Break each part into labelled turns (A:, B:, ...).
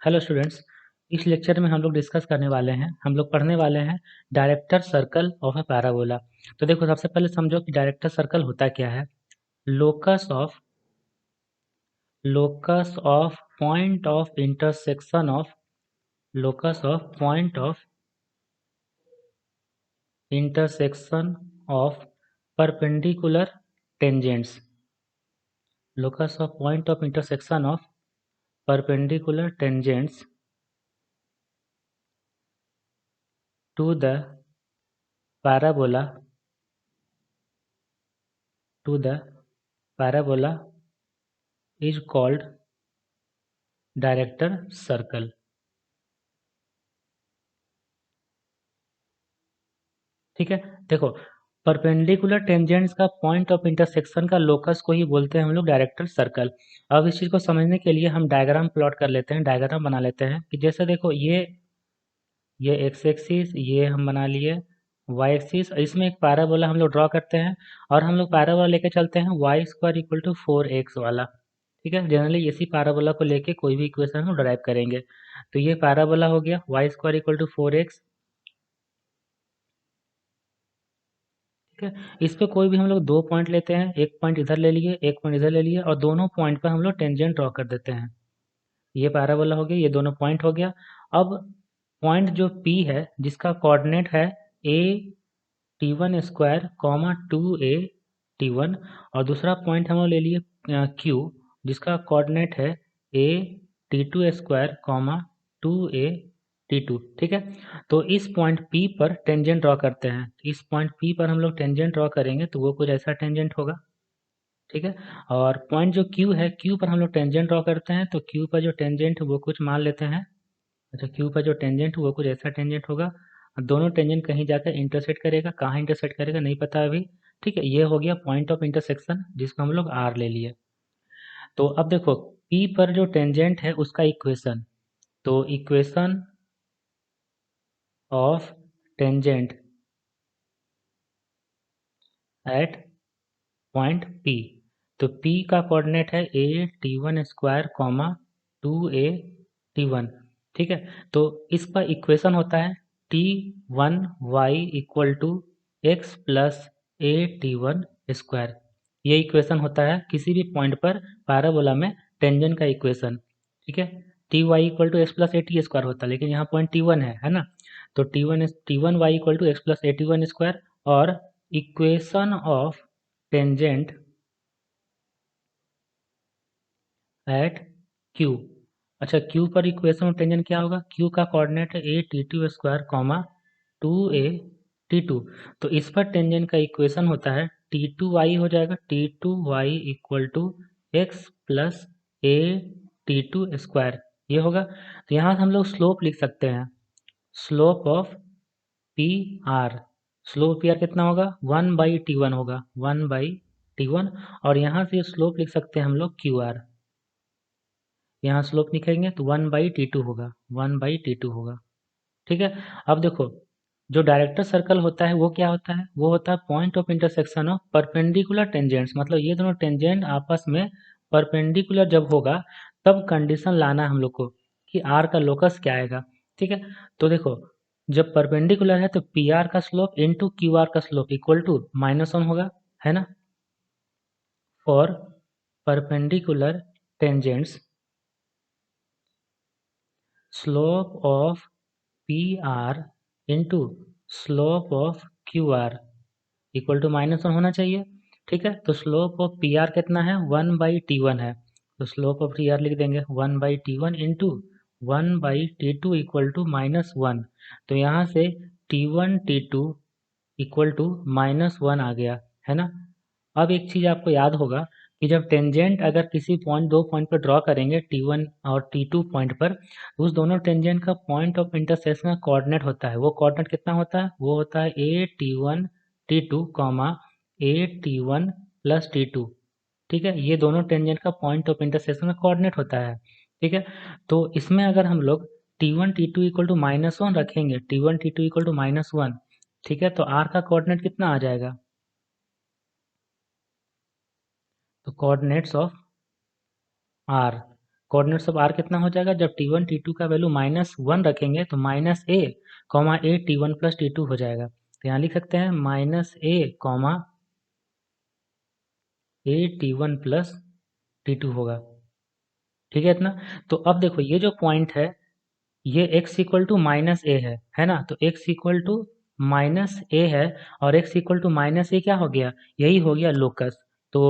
A: Hello students. इस lecture में हम लोग डिस्कस करने वाले हैं, हम लोग पढ़ने वाले हैं director circle of a parabola. तो देखो, सबसे पहले समझो कि डायरेक्टर सर्कल होता क्या है। Locus of point of intersection of locus of point of intersection of perpendicular tangents. Locus of point of intersection of perpendicular tangents to the parabola is called director circle. ठीक है, देखो, perpendicular tangents का point of intersection का locus को ही बोलते हैं हम लोग डायरेक्टर सर्कल। अब इस चीज़ को समझने के लिए हम डायग्राम प्लॉट कर लेते हैं, डायग्राम बना लेते हैं कि जैसे देखो, ये एक्स एक्सिस ये हम बना लिए, वाई एक्सिस, इसमें एक पैराबोला हम लोग ड्रॉ करते हैं और हम लोग पैराबोला लेके चलते हैं Y square equal to 4x वाला। ठीक है, जनरली इसी पैराबोला को लेके कोई भी इक्वेशन हम ड्राइव करेंगे। तो ये पैराबोला हो गया Y square equal to 4x। ठीक है, इस पे कोई भी हम लोग दो पॉइंट लेते हैं, एक पॉइंट इधर ले लिए, एक पॉइंट इधर ले लिए और दोनों पॉइंट पर हम लोग टेंजेंट ड्रॉ कर देते हैं। ये पैराबोला हो गया, ये दोनों पॉइंट हो गया। अब पॉइंट जो P है जिसका कोऑर्डिनेट है a t1 square comma 2a t1 और दूसरा पॉइंट हम लोग ले लिए Q जिसका कोऑर्डिनेट है a t2 square comma 2a t2। ठीक है, तो इस पॉइंट P पर टेंजेंट ड्रॉ करते हैं। इस पॉइंट P पर हम लोग टेंजेंट ड्रॉ करेंगे तो वो कुछ ऐसा टेंजेंट होगा। ठीक है, और पॉइंट जो Q है, Q पर हम लोग टेंजेंट ड्रॉ करते हैं तो Q पर जो टेंजेंट वो कुछ मान लेते हैं। अच्छा, Q पर जो टेंजेंट वो कुछ ऐसा टेंजेंट होगा। दोनों टेंजेंट कहीं जाकर इंटरसेक्ट करेगा, कहाँ इंटरसेक्ट करेगा नहीं पता अभी। ठीक है, ये हो गया पॉइंट ऑफ इंटरसेक्शन जिसको हम लोग R ले लिए। तो अब देखो, P पर जो टेंजेंट है उसका इक्वेशन, तो equation of tangent eight point P। तो P का कोऑर्डिनेट है a t1 square comma 2a t1। ठीक है, तो इसका इक्वेशन होता है t1y equal to x plus a t1 square. ये इक्वेशन होता है किसी भी पॉइंट पर पैराबोला में टेंजेंट का इक्वेशन। ठीक है, T Y equal to x plus A T square होता है, लेकिन यहाँ पॉइंट T1 है ना। तो T1 Y equal to x plus A T one square और equation of tangent at Q। अच्छा, Q पर इक्वेशन ऑफ टेंजेंट क्या होगा? Q का कोऑर्डिनेट है a t2 square comma 2a t2। तो इस पर टेंजेंट का इक्वेशन होता है t2y हो जाएगा, t2y equal to x plus a t2 square, ये होगा। तो यहाँ से हम लोग स्लोप लिख सकते हैं, slope of P are. Slope P R कितना होगा? 1/T1 होगा, 1/T1। और यहाँ से स्लोप लिख सकते हैं हम लोग क्यू आर। यहाँ स्लोप लिखेंगे तो 1/T2 होगा, 1/T2 होगा। ठीक है, अब देखो, जो डायरेक्टर सर्कल होता है वो क्या होता है? वो होता है point of intersection of perpendicular tangents. मतलब ये दोनों टेंजेंट आपस में परपेंडिकुलर जब होगा तब कंडीशन लाना है हम लोग को कि आर का लोकस क्या आएगा। ठीक है, तो देखो, जब परपेंडिकुलर है तो पी आर का स्लोप इंटू क्यू आर का स्लोप इक्वल टू -1 होगा, है ना। For perpendicular tangents slope of P R into slope of Q R equal to -1 होना चाहिए। ठीक है, तो स्लोप ऑफ पी आर कितना है? 1/T1 है, तो स्लोप ऑफ टी आर लिख देंगे 1/T1 into 1/T2 equal to -1। तो यहाँ से T1 T2 इक्वल टू -1 आ गया, है ना। अब एक चीज़ आपको याद होगा कि जब टेंजेंट अगर किसी पॉइंट दो पॉइंट पर ड्रॉ करेंगे T1 और T2 पॉइंट पर, तो उस दोनों टेंजेंट का पॉइंट ऑफ इंटरसेक्शन का कोऑर्डिनेट होता है। वो कोऑर्डिनेट कितना होता है? वो होता है a T1 T2 comma a T1 plus T2। ठीक है, ये दोनों टेंजेंट का पॉइंट ऑफ इंटरसेक्शन का कोऑर्डिनेट होता है। ठीक है, तो इसमें अगर हम लोग T1 T2 इक्वल टू -1 रखेंगे, T1 T2 इक्वल टू -1, ठीक है, तो R का कोऑर्डिनेट कितना आ जाएगा? तो coordinates of R coordinates of R कितना हो जाएगा, जब टी वन टी टू का वैल्यू -1 रखेंगे तो -a, a t1 plus t2 हो जाएगा। तो यहाँ लिख सकते हैं -a, a t1 plus t2 होगा। ठीक है इतना। तो अब देखो ये जो पॉइंट है ये x इक्वल टू -a है ना। तो x इक्वल टू -a है और x इक्वल टू -a क्या हो गया, यही हो गया लोकस। तो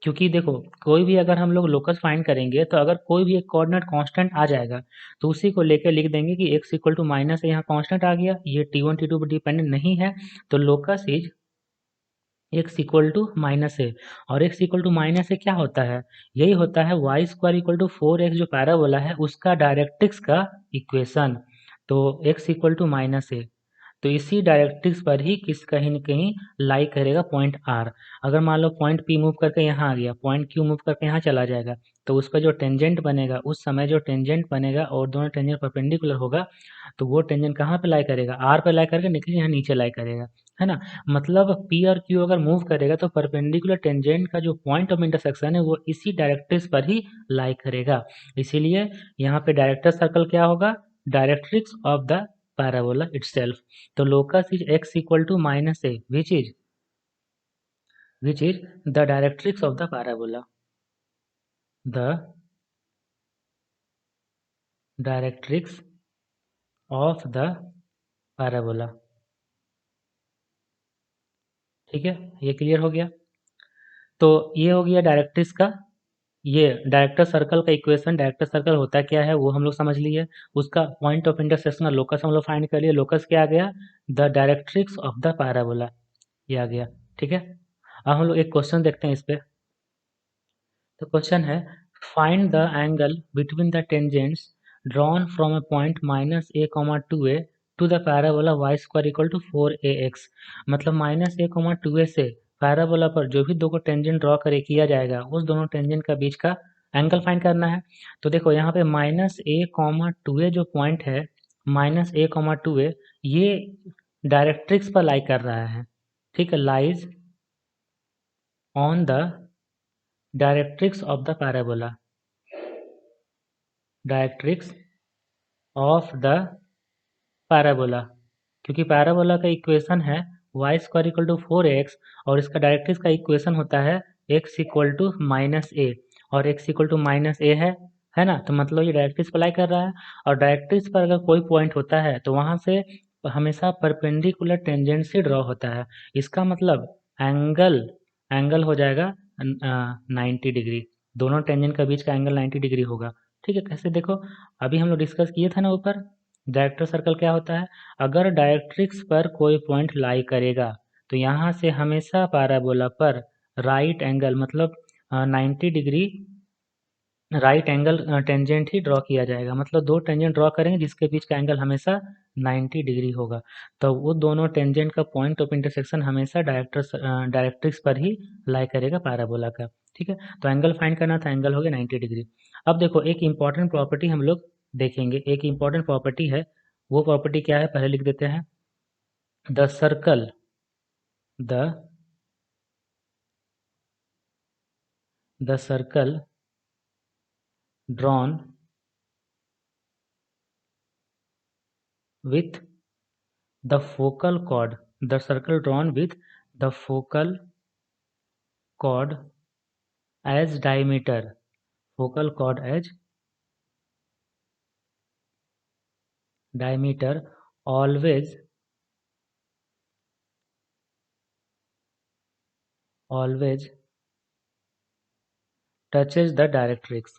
A: क्योंकि देखो कोई भी अगर हम लोग लोकस फाइंड करेंगे तो अगर कोई भी एक कोऑर्डिनेट कांस्टेंट आ जाएगा तो उसी को लेकर लिख देंगे कि x इक्वल टू माइनस ए, यहाँ कांस्टेंट आ गया, ये t1 t2 पर डिपेंडेंट नहीं है, तो locus is x equal to -a। और x इक्वल टू -a क्या होता है, यही होता है y square equal to 4x जो पैराबोला है उसका डायरेक्ट्रिक्स का इक्वेशन। तो x इक्वल टू -a, तो इसी डायरेक्ट्रिक्स पर ही कहीं न कहीं लाई करेगा पॉइंट R। अगर मान लो पॉइंट P मूव करके यहाँ आ गया, पॉइंट Q मूव करके यहाँ चला जाएगा, तो उस पर जो टेंजेंट बनेगा, उस समय जो टेंजेंट बनेगा और दोनों टेंजेंट परपेंडिकुलर होगा, तो वो टेंजेंट कहाँ पे लाई करेगा, R पे लाई करके निकल यहाँ नीचे लाई करेगा, है ना। मतलब P और Q अगर मूव करेगा तो परपेंडिकुलर टेंजेंट का जो पॉइंट ऑफ इंटरसेक्शन है वो इसी डायरेक्ट्रिक्स पर ही लाई करेगा। इसीलिए यहाँ पे डायरेक्टर सर्कल क्या होगा, directrix of the parabola itself। तो locus is x equal to -a, which is the directrix of the parabola, the directrix of the parabola। ठीक है, ये क्लियर हो गया। तो ये हो गया डायरेक्ट्रिक्स का, ये डायरेक्टर सर्कल का इक्वेशन। डायरेक्टर सर्कल होता क्या है वो हम लोग समझ लिए, उसका पॉइंट ऑफ इंटरसेक्शन और लोकस हम लोग फाइंड कर लिए। लोकस क्या आ गया, the directrix of the parabola, ये आ गया। ठीक है, अब हम लोग एक क्वेश्चन देखते हैं इस पे। तो क्वेश्चन है, find the angle between the tangents drawn from a point -a, 2a to the parabola y square equal to 4ax। मतलब -a, 2a से पैराबोला पर जो भी दो को टेंजेंट ड्रॉ करे किया जाएगा उस दोनों टेंजेंट का बीच का एंगल फाइंड करना है। तो देखो यहाँ पे -a, 2a जो पॉइंट है, -a, 2a, ये डायरेक्ट्रिक्स पर लाई कर रहा है। ठीक है, lies on the directrix of the parabola, directrix of the parabola. क्योंकि पैराबोला का इक्वेशन है Y square equal to 4x और इसका डायरेक्ट्रिक्स का इक्वेशन होता है x इक्वल टू -a, और x इक्वल टू -a है ना। तो मतलब ये डायरेक्ट्रिक्स अप्लाई कर रहा है, और डायरेक्ट्रिक्स पर अगर कोई पॉइंट होता है तो वहाँ से हमेशा परपेंडिकुलर टेंजेंट से ड्रॉ होता है। इसका मतलब एंगल एंगल हो जाएगा 90 डिग्री, दोनों टेंजेंट का बीच का एंगल 90 डिग्री होगा। ठीक है, कैसे देखो, अभी हम लोग डिस्कस किए थे ना ऊपर, डायरेक्टर सर्कल क्या होता है, अगर डायरेक्ट्रिक्स पर कोई पॉइंट लाई करेगा तो यहाँ से हमेशा पैराबोला पर राइट एंगल मतलब 90 डिग्री राइट एंगल टेंजेंट ही ड्रॉ किया जाएगा। मतलब दो टेंजेंट ड्रॉ करेंगे जिसके बीच का एंगल हमेशा 90 डिग्री होगा, तो वो दोनों टेंजेंट का पॉइंट ऑफ इंटरसेक्शन हमेशा डायरेक्ट्रिक्स पर ही लाई करेगा पैराबोला का। ठीक है, तो एंगल फाइंड करना था, एंगल हो गया 90 डिग्री। अब देखो एक इंपॉर्टेंट प्रॉपर्टी हम लोग देखेंगे, एक इंपॉर्टेंट प्रॉपर्टी है, वो प्रॉपर्टी क्या है पहले लिख देते हैं। The circle the the circle drawn with the focal chord, the circle drawn with the focal chord as diameter, focal chord as diameter always always touches the directrix।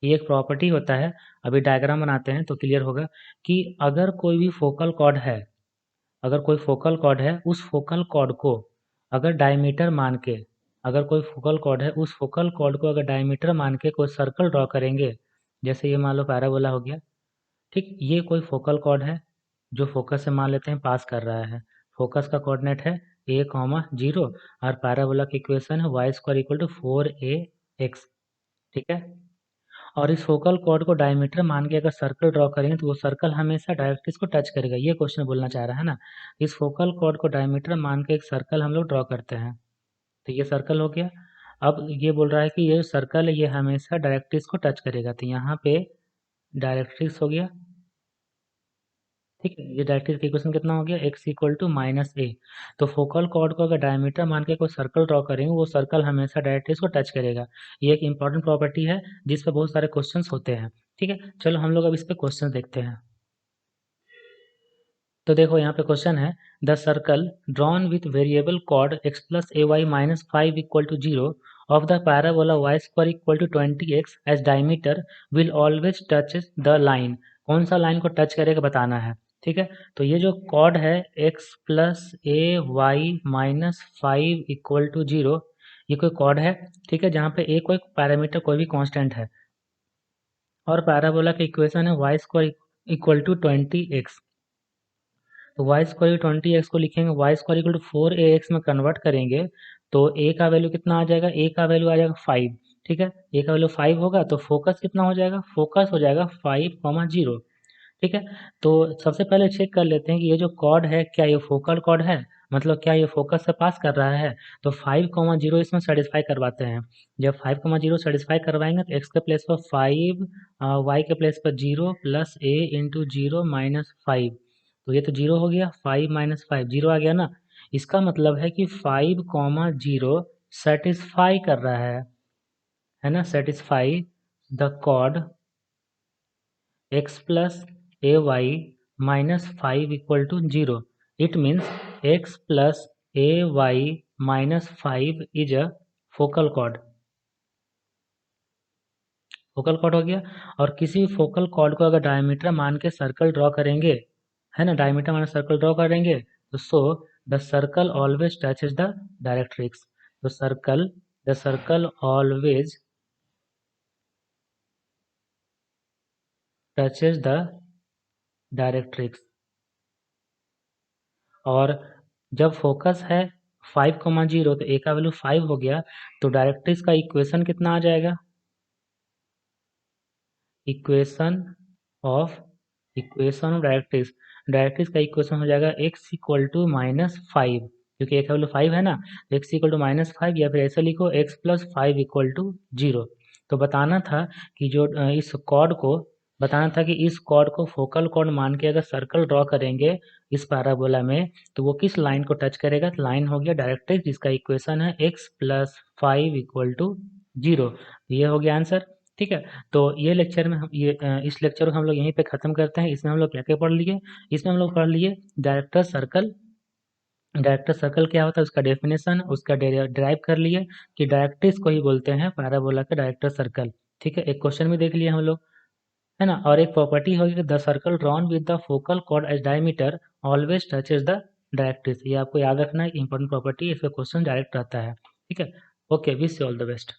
A: ये एक प्रॉपर्टी होता है, अभी डायग्राम बनाते हैं तो क्लियर होगा कि अगर कोई भी फोकल कॉर्ड है, अगर कोई फोकल कॉर्ड है उस फोकल कॉर्ड को अगर डायमीटर मान के, अगर कोई फोकल कॉर्ड है उस फोकल कॉर्ड को अगर डायमीटर मान के कोई सर्कल ड्रॉ करेंगे, जैसे ये मान लो पैराबोला हो गया। ठीक, ये कोई फोकल कॉर्ड है जो फोकस से मान लेते हैं पास कर रहा है। फोकस का कोऑर्डिनेट है a, 0 और पैराबोला की इक्वेशन है y square equal to 4ax। ठीक है, और इस फोकल कॉर्ड को डायमीटर मान के अगर सर्कल ड्रॉ करेंगे तो वो सर्कल हमेशा डायरेक्ट्रिक्स को टच करेगा। ये क्वेश्चन बोलना चाह रहा है ना। इस फोकल कॉर्ड को डायमीटर मान के एक सर्कल हम लोग ड्रॉ करते हैं, तो ये सर्कल हो गया। अब ये बोल रहा है कि ये सर्कल है ये हमेशा डायरेक्ट्रिक्स को टच करेगा, तो यहाँ पे डायरेक्ट्रिक्स हो गया, ठीक है। ये डायरेक्ट्रिक्स का इक्वेशन कितना हो गया, x इक्वल टू माइनस ए। तो फोकल कॉर्ड को अगर डायमीटर मान के कोई सर्कल ड्रॉ करेंगे, वो सर्कल हमेशा डायरेक्ट्रिक्स को टच करेगा। ये एक इंपॉर्टेंट प्रॉपर्टी है जिस पर बहुत सारे क्वेश्चंस होते हैं, ठीक है। चलो हम लोग अब इस पे क्वेश्चन देखते हैं। तो देखो यहाँ पे क्वेश्चन है, the circle drawn with variable chord x plus A Y minus five equal to zero of the parabola y square equal to 20x as diameter will always touch the line. कौन सा line को touch करेगा बताना है, ठीक है। तो ये जो कॉर्ड है x plus A Y minus five equal to zero, ये कोई कॉर्ड है, ठीक है, जहाँ पे ए कोई पैरामीटर कोई भी कांस्टेंट है, और पैराबोला का इक्वेशन है y square equal to 20x। तो वाई स्क्वायर 20x को लिखेंगे Y square equal to 4ax में कन्वर्ट करेंगे, तो a का वैल्यू कितना आ जाएगा, a का वैल्यू आ जाएगा 5, ठीक है। a का वैल्यू 5 होगा तो फोकस कितना हो जाएगा, फोकस हो जाएगा 5,0, ठीक है। तो सबसे पहले चेक कर लेते हैं कि ये जो कॉर्ड है क्या ये फोकल कॉर्ड है, मतलब क्या ये फोकस से पास कर रहा है। तो 5,0 इसमें सेटिस्फाई करवाते हैं। जब 5,0 सेटिस्फाई करवाएंगे तो x के प्लेस पर 5, y के प्लेस पर 0 प्लस a इंटू 0 माइनस 5। तो ये तो 0 हो गया, 5 माइनस 5 0 आ गया ना। इसका मतलब है कि 5,0 सेटिस्फाई कर रहा है ना, satisfy the chord x plus A Y minus five equal to zero. It means x plus A Y minus five is a focal chord. Focal chord हो गया। और किसी फोकल कॉर्ड को अगर डायमीटर मान के सर्कल ड्रॉ करेंगे, है ना, डायमीटर मान सर्कल ड्रॉ करेंगे, तो so the circle always touches the directrix. तो the circle always touches the directrix. और जब फोकस है 5,0 तो ए का वैल्यू 5 हो गया, तो डायरेक्ट्रिक्स का इक्वेशन कितना आ जाएगा, इक्वेशन ऑफ डायरेक्ट्रिक्स। डायरेक्ट्रिक्स का इक्वेशन हो जाएगा x equal to minus five, क्योंकि ए का वैल्यू 5 है ना, तो x equal to minus five, या फिर ऐसे लिखो x plus five equal to zero. तो बताना था कि जो इस कॉर्ड को बताना था कि इस कॉर्ड को फोकल कॉर्ड मान के अगर सर्कल ड्रॉ करेंगे इस पैराबोला में, तो वो किस लाइन को टच करेगा। तो लाइन हो गया डायरेक्ट्रिक्स जिसका इक्वेशन है x plus five equal to zero. ये हो गया आंसर, ठीक है। तो ये लेक्चर में हम इस लेक्चर को हम लोग यहीं पे ख़त्म करते हैं। इसमें हम लोग क्या क्या पढ़ लिए, इसमें हम लोग पढ़ लिए डायरेक्टर सर्कल। डायरेक्टर सर्कल क्या होता है उसका डेफिनेशन, उसका डिराइव कर लिए कि डायरेक्ट्रिक्स को ही बोलते हैं पैराबोला का डायरेक्टर सर्कल, ठीक है। एक क्वेश्चन भी देख लिए हम लोग, है ना। और एक प्रॉपर्टी होगी कि the circle drawn with the focal chord as diameter always touches the directrix. ये आपको याद रखना है, इंपॉर्टेंट प्रॉपर्टी, इस पर क्वेश्चन डायरेक्ट रहता है, ठीक है। Okay, wish you all the best.